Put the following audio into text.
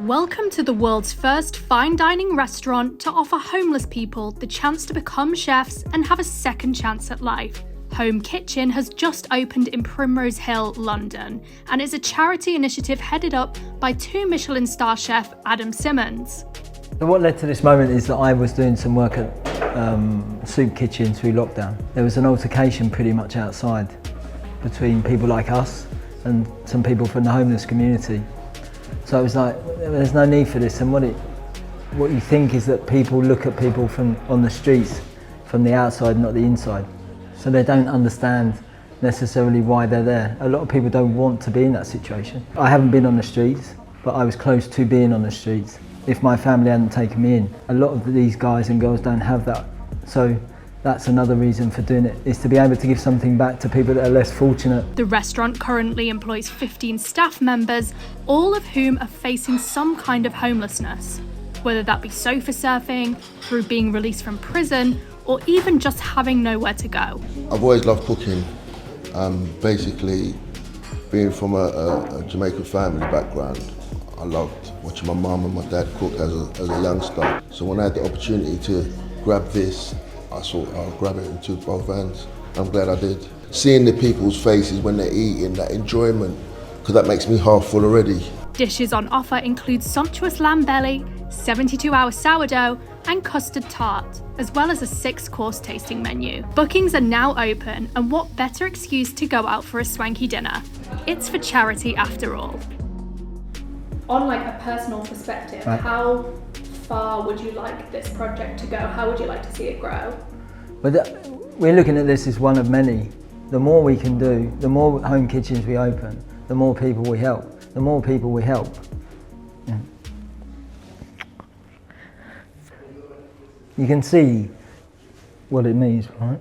Welcome to the world's first fine dining restaurant to offer homeless people the chance to become chefs and have a second chance at life. Home Kitchen has just opened in Primrose Hill, London, and is a charity initiative headed up by 2 Michelin-star chef Adam Simmonds. So what led to this moment is that I was doing some work at Soup Kitchen through lockdown. There was an altercation pretty much outside between people like us and some people from the homeless community. So I was like, there's no need for this, and what you think is that people look at people from on the streets from the outside, not the inside. So they don't understand necessarily why they're there. A lot of people don't want to be in that situation. I haven't been on the streets, but I was close to being on the streets if my family hadn't taken me in. A lot of these guys and girls don't have that. So that's another reason for doing it, is to be able to give something back to people that are less fortunate. The restaurant currently employs 15 staff members, all of whom are facing some kind of homelessness, whether that be sofa surfing, through being released from prison, or even just having nowhere to go. I've always loved cooking. Basically, being from a Jamaican family background, I loved watching my mum and my dad cook as a youngster. So when I had the opportunity to grab this, I thought I'll grab it into both hands. I'm glad I did. Seeing the people's faces when they're eating, that enjoyment, because that makes me half full already. Dishes on offer include sumptuous lamb belly, 72-hour sourdough, and custard tart, as well as a 6-course tasting menu. Bookings are now open, and what better excuse to go out for a swanky dinner? It's for charity after all. On like a personal perspective, right. How far would you like this project to go? How would you like to see it grow? But we're looking at this as one of many. The more we can do, the more home kitchens we open, the more people we help. The more people we help. Yeah. You can see what it means, right?